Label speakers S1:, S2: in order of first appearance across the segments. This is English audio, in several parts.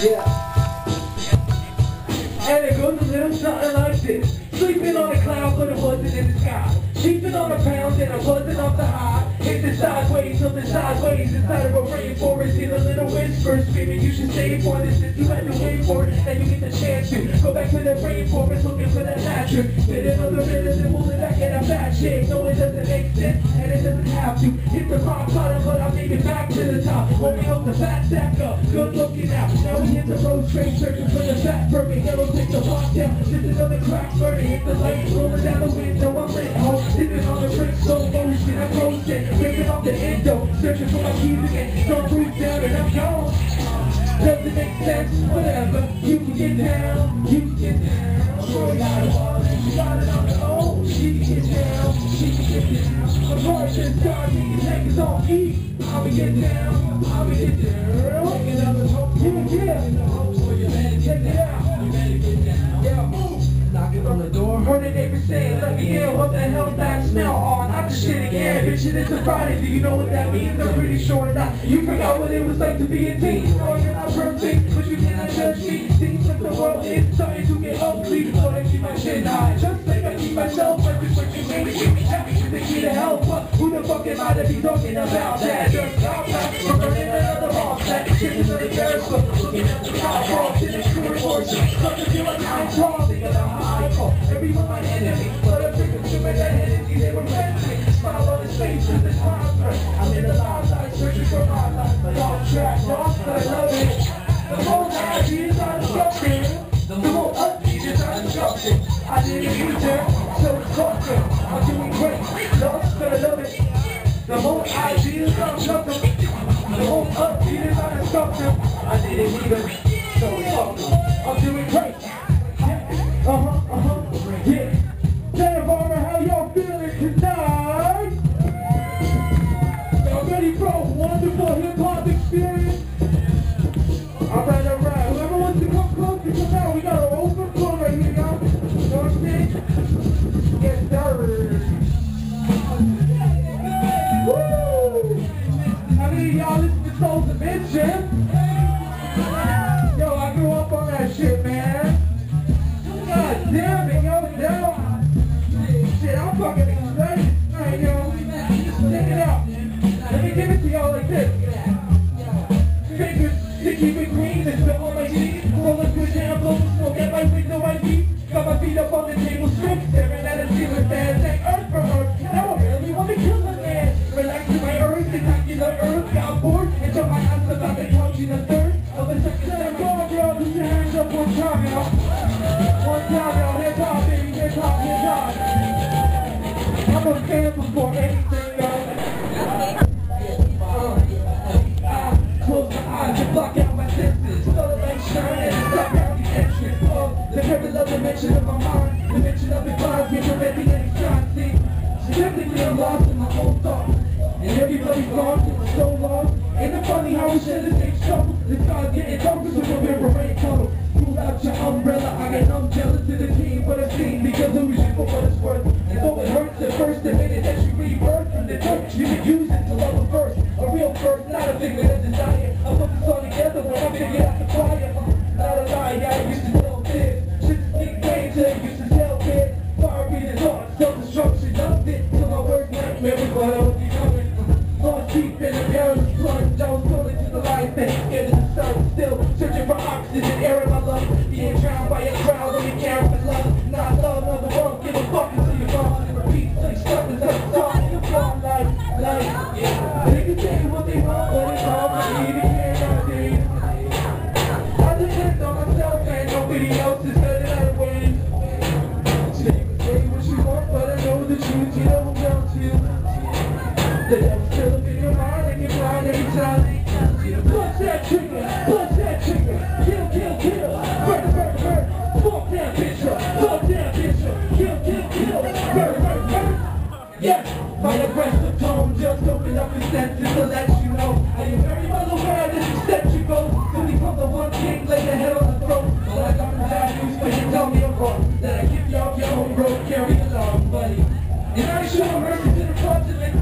S1: Yeah. And it goes a little something like this. Sleeping on a cloud, but it wasn't in the sky. Keeping on a pound, and I wasn't off the high. Hit the sideways, something sideways inside of a rainforest. Hear a little whisper screaming, you should stay for this. If you had to wait for it, then you get the chance to go back to the rainforest looking for that natural. Get another minute and pull it back in a fat shape. No, it doesn't make sense, and it doesn't have to. Hit the rock bottom, but I'll make it back to the top. Holding up the fat stack up, good looking out. Now we hit the road straight, searching for the fat perfect yellow. Take the walk down, just another crack burning. Hit the light, rolling down the window. I'm lit home, sitting on the brick, slow motion. I'm roasting, breaking off the endo, searching for my keys again. Don't breathe down and I'm gone. Doesn't make sense, whatever. You can get down, you can get down. Sure, got it all, and she got it on her own. She can get down, she can get down. My heart just died, you can take us all eat. I'll be get down, I'll be get down. Taking up the hope, yeah. So you better check it out, you better get down. Yeah, move. Knocking on the door, heard the neighbor saying, let me in, what the hell is that smell? Oh, not the shit again, bitch, it's a Friday, do you know what that means? I'm pretty sure that you forgot what it was like to be a teen. Oh, you're not perfect, but you cannot judge me. Things like the world is starting to get ugly, but I keep my shit high, just like I keep myself, like this what you made me give me happy to think me to help, but who the fuck am I to be talking about that? Just stop that, from running another off that, kicking to the periscope, looking at the top off, in the screw portion, starting to feel like I'm tall, thinking about everyone my enemy, but I'm drinking too many energy, they were friendly. Smile on his face with this monster. I'm in the live side searching for my life, but off track, lost, but I love it. The whole idea is uninstructed. The whole idea is uninstructed. I didn't use it, so it's fucking. I'm doing great, lost, but I love it. The whole idea is uninstructed. The whole idea is uninstructed. I didn't even, so it's fucking. I'm doing great. Yeah. Santa Barbara, how y'all feeling tonight? Y'all ready for a wonderful hip-hop experience? Alright. Whoever wants to come close to come out, we got an open floor right here, y'all. You know what I'm saying? Yes, sir. Woo! How many of y'all listen to Souls of Bitchin'? Yo, I grew up on that shit, man. God damn it, yo. Shit, I'm fucking excited. Alright, yo. Check it out. Let me give it to y'all like this. Fingers sticky with green and spit on my sheet. Rolling through jam, blowing smoke at my window, I eat. Got my feet up on the table, strip, staring at a ceiling fan. Like earth for earth. Now I really want to kill the man. Relax to my earth, attacking the earth. Got bored and took my hands about the couch in a third of a second. Then go on, girl, put your hands up one time, y'all. One time, y'all. Hip hop, baby, hip hop, hip hop. I'm a fan before anything, y'all. Close my eyes and block out my senses. Color like shine and block out the entrance. The purpose of the mention of my mind. The mention of the clouds can't prevent me any shine. See, technically I'm lost in my own thoughts. And everybody's lost for so long. Ain't it funny how we share the same struggle? The sky's getting darker, so we'll never rain color. Pull out your umbrella, I get numb, jealous to the team, but I'm seen because of you for what it's worth. And though it hurts at first, the minute that you rebirth from the dirt, you can use it to love a verse. A real verse, not a figure of desire. I put this all together when I figure out the fire. Not a lie, yeah, I used to tell kids. Shit to sneak brains, I used to tell kids. Fire beating hard, self-destruction, nothing fit. Till my work nightmare was what I was becoming. Lost deep in the perilous plunge, I was pulling to the light, then scared of the sun. Still searching for oxygen, air in my lungs. Being drowned by a crowd, only caring for love. Not love, another one, give a fuck until you're gone. And repeat, like stuff is like a song, and you're gone like, yeah. They can say what they want, but it's all for me to care nowadays. I depend on myself, and nobody else is better that way. Say what you want, but I know the truth, you know I'm down to. The devil's still up in your mind, and you're blind every time. Punch that trigger, kill, murder, fuck that bitch, kill, murder, yeah, my aggressive tone just opened up his senses to let you know I am very well aware this is step you go, to become the one king, lay the head on the throne, but I got the bad news, but you tell me I'm wrong, that I give you off your own road, carry along, buddy, and I show mercy to the continent.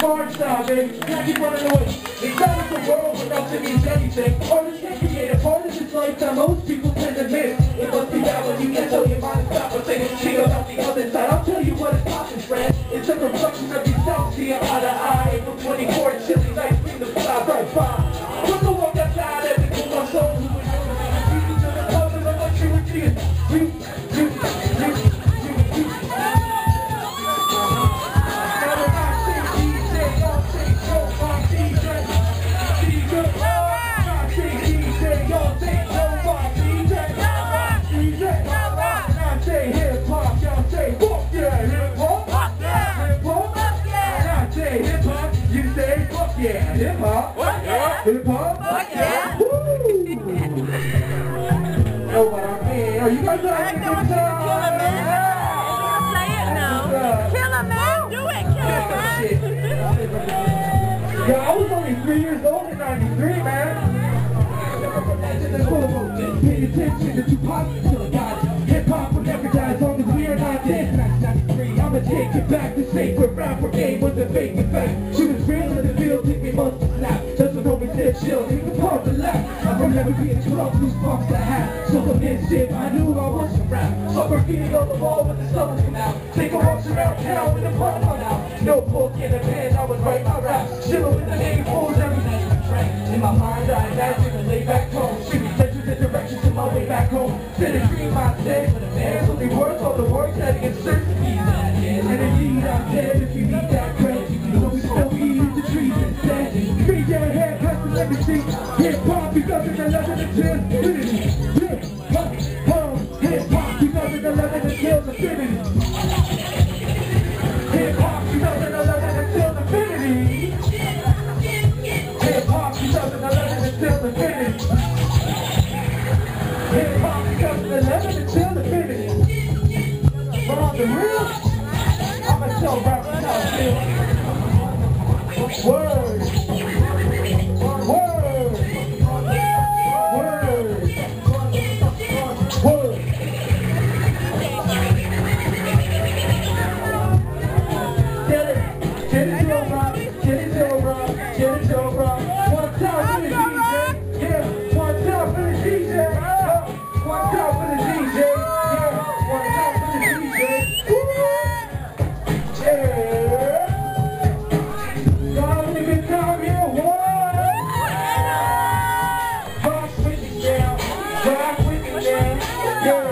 S1: March style, baby. Can't keep running away. It's not like the world without to mean anything. Artists can't create a part of this lifetime most people tend to miss. It must be that when you can't tell your mind to stop and think it's cheap about the other side. I'll tell you what it's poppin', friend. It's a reflection of yourself, see eye to eye. April 24th, chilly night, bring the fly right by. Look the walk outside, every cool my soul. Yeah, hip-hop. Hip-hop?
S2: Yeah.
S1: Woo! Know what I mean? Are you guys having a good time?
S2: Play it now. Kill him, man. Do it. Kill him, man.
S1: Yeah, I was only 3 years old in 93, man. Pay attention to Tupac till I got it. Hip-hop will never die as long as we are not dead. 1993, I'ma take it back. The sacred rap brigade was a fake fact. She was real in the field, take me months to snap. That's what always said chill, take the part to laugh. I remember being 12, loose box I had. So from this shit, I knew I was a rap. So graffiti on the wall when the sun came out. Take a walk around town with a pump on out. No book in the pen, I was writing my raps. Chillin' with the name fools every day. In my mind, I imagine a laid back tone. Shooting legends and directions to my way back home. Set a dream out there, but a man's only worth all the work that he inserts to be that. And indeed, I'm dead if you need that credit. So we still eat the trees instead. Free your head, pass the legacy. Hip-hop because of the 11 and 10. Hip-hop because of the 11 and 10 affinity. Hip-hop because of the 11 and 10 affinity. Hip-hop because of the 11 and 10 affinity. Hip-hop because of the 11 and 10 affinity. But on the real, I'ma tell rappers how I feel. Word. Word. Word. Word. Get it. Get it, Joe Rock. Get it, Joe Rock. Get it, Joe Rock. One time for the DJ. Yeah. One time for the DJ. One time for the DJ. Yeah. One time for the DJ. Woo! Yeah. Y'all having a good time here? What? Rock with me now. Rock with me now. Yeah.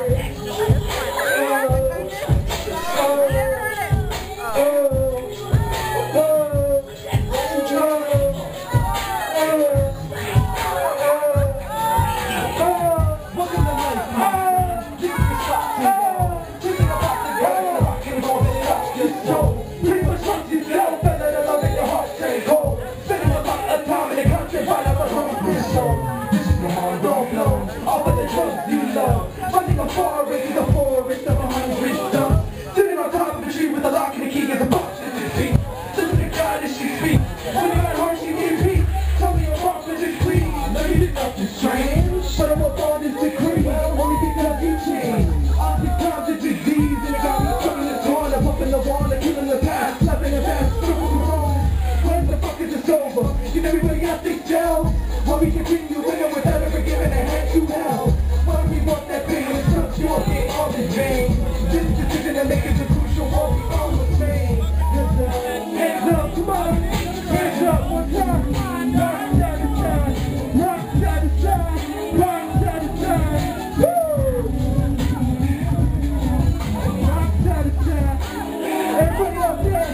S1: We continue winning without ever giving a hand to hell. Why we want that pain and touch your game on the vein. This decision to make is a crucial one, we all the same. Hands up, come on. Hands up, one time. Rock side to side. Rock side to side. Rock side to side. Woo! Rock side to side. Everybody up there.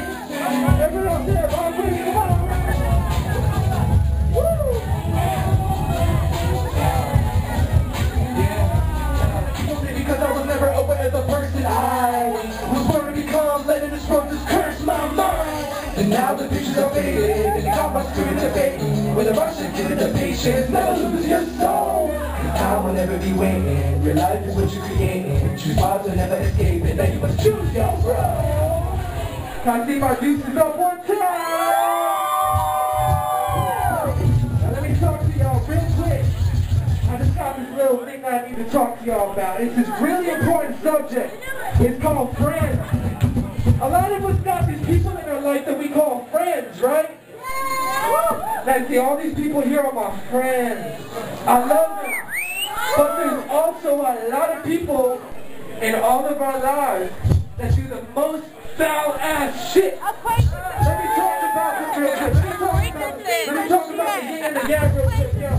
S1: Everybody up there. All right, come on. Because I was never aware of the person I was born to become, letting this world just curse my mind. And now the pictures are faded, and it got my spirit debating. With a rush and get the patience, never lose your soul. Time will never be waiting, your life is what you're creating. Choose paths will never escape, and now you must choose your road. Can I see my juices up one time? Now let me talk to y'all real quick. I just got this little thing that I need to talk to y'all about. It's this really important subject. It's called friends. A lot of us got these people in our life that we call friends. friends, right? Now see, all these people here are my friends. I love them. But there's also a lot of people in all of our lives that do the most foul-ass shit. Let me talk about this real quick. Let me talk about the yin and the yang real quick, yo.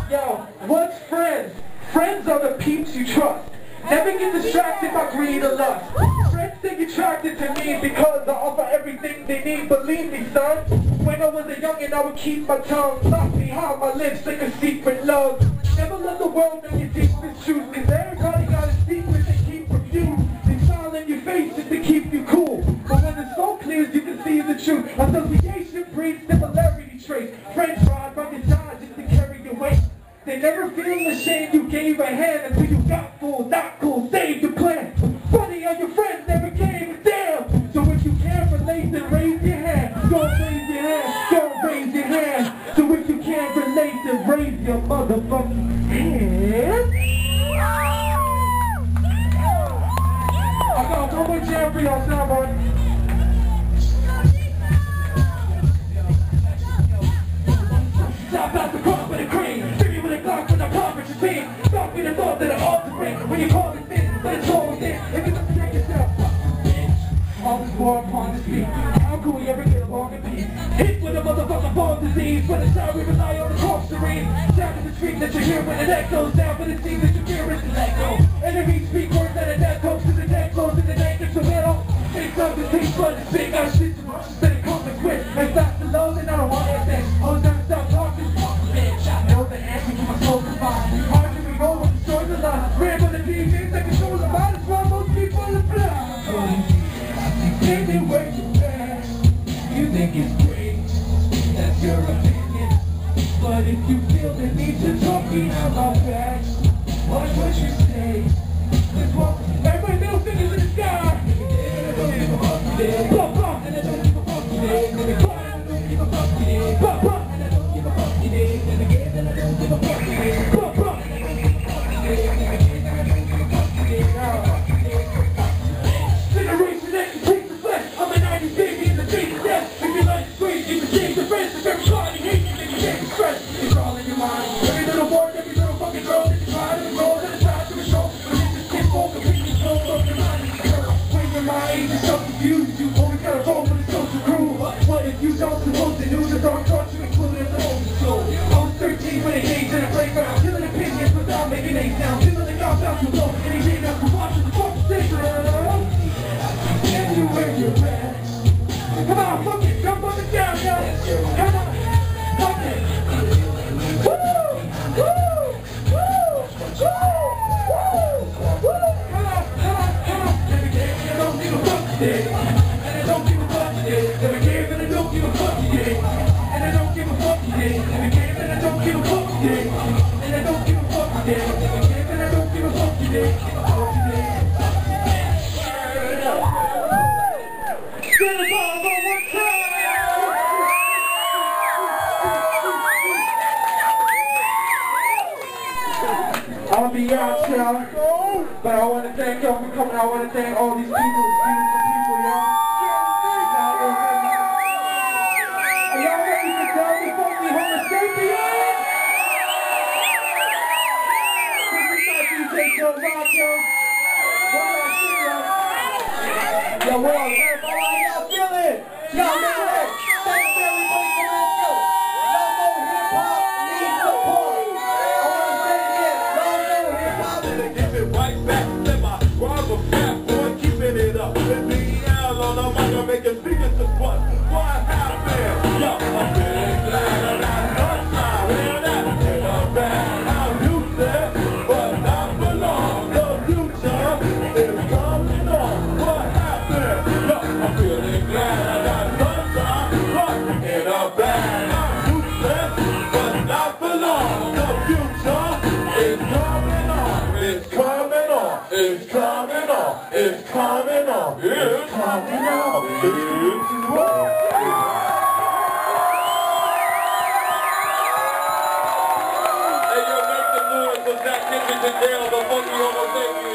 S1: Yo, what's friends? Friends are the peeps you trust. Never get distracted by greed or lust. Friends stay attracted to me because I offer everything they need. Believe me, son. When I was a youngin', I would keep my tongue locked behind my lips like a secret love. Never let the world know your deepest truth, cause everybody got a secret they keep from you. They smile in your face just to keep you cool. But when the smoke clears, you can see the truth. Association breeds similarity traits. Friends ride by your side just to carry your weight. They never feel ashamed you gave a hand until you got full. Not cool, save the plan. Funny how your friends never gave a damn. So if you can't relate, then raise your hand. Don't raise your hand, don't raise your hand. So if you can't relate, then raise your motherfucking hand. I got one more jam for y'all, soundboy. Stop out the crop with a cream. Treat me with a Glock when I pop at your team. Stop me the thought that I'm altering. When you call this business, but it's all within. If you don't protect yourself, all this war upon this beat. How can we ever get along and peace? Hit with a motherfucking bomb disease. But it's time we rely on the corpse to read. Sound in the street that you hear when the neck goes down. But it seems that you hear is the let go. Enemies speak words that are death hopes. And the neck goes in the neck. It's a middle. It's up to think, but it's big. I shit too much. Instead of coming quick. And stop the load and I don't want anything. Oh, don't stop talking. Bitch, I know the answer to my soul combined. Hard to be over the stories of life. Ran by the DJs that control the mind. It's why most people are blind. Anyway you act, you think it's great, that's your opinion. But if you feel the need to talk behind my back, watch what you say. Let's walk, everybody middle fingers in the sky. And I don't give a fuck today. Pop, pop, and I don't give a fuck today. And I don't give a fuck today. Pop, pop, and I don't give a fuck today. And again, and I don't give a fuck today. Pop, pop, and I don't give a fuck today. And again, and I don't give a fuck today. Generation X takes the flesh. I'm a 90s baby in the face of death. If you like the street, you can change the friends. If everybody hates you, then you can't express. It's all in your mind. Every little word, every little fucking girl that you try to control, that it's time to control. But it's just simple, completely slow, from your mind. When your mind is so confused, you always gotta roll with the social crew. What if you don't suppose the news is on thoughts you include in the whole show? I was 13 when it came to the playground, killing opinions without making a sound. Feeling the cops out too low, anything else to watch is the fucking station. Anywhere you're at. Come on, fuck it, jump on the ground, guys. Come on, fuck it. Woo! Woo! Woo! Woo! Woo! Come on. Every day, and I don't give a fuck today. And I don't give a fuck today. Every day, and I don't give a fuck today. And I don't give a fuck today. Every day, and I don't give a fuck today. And I don't give a fuck today. Every day, and I don't give a fuck today. I'll be out, y'all. But I want to thank y'all for coming. I want to thank all these people, beautiful people, y'all. Are y'all ready to tell me funky Homosapien? This is my DJ Joe Rock, yo. Yo, what up? How y'all feeling? Y'all know it. Thanks everybody for that show. Y'all know hip-hop needs support. I want to say it again. Y'all know hip-hop.
S3: Give it right back to my brother, fat boy, keeping it up. With me out on the mic, I'm making speakers to bust. What happened? Yo, I'm feeling glad that I know time. Hear that? In a bad house, you said, but not for long. The future is coming on. What happened? Yo, I'm feeling glad that I know time. But in a bad house, you said, but not for long. The future is coming on. It's coming on. It's coming on. It's coming on. It's coming on. It's what? Hey, yo, make the noise for Zach Kitchen and Dale, the funky Homosapien.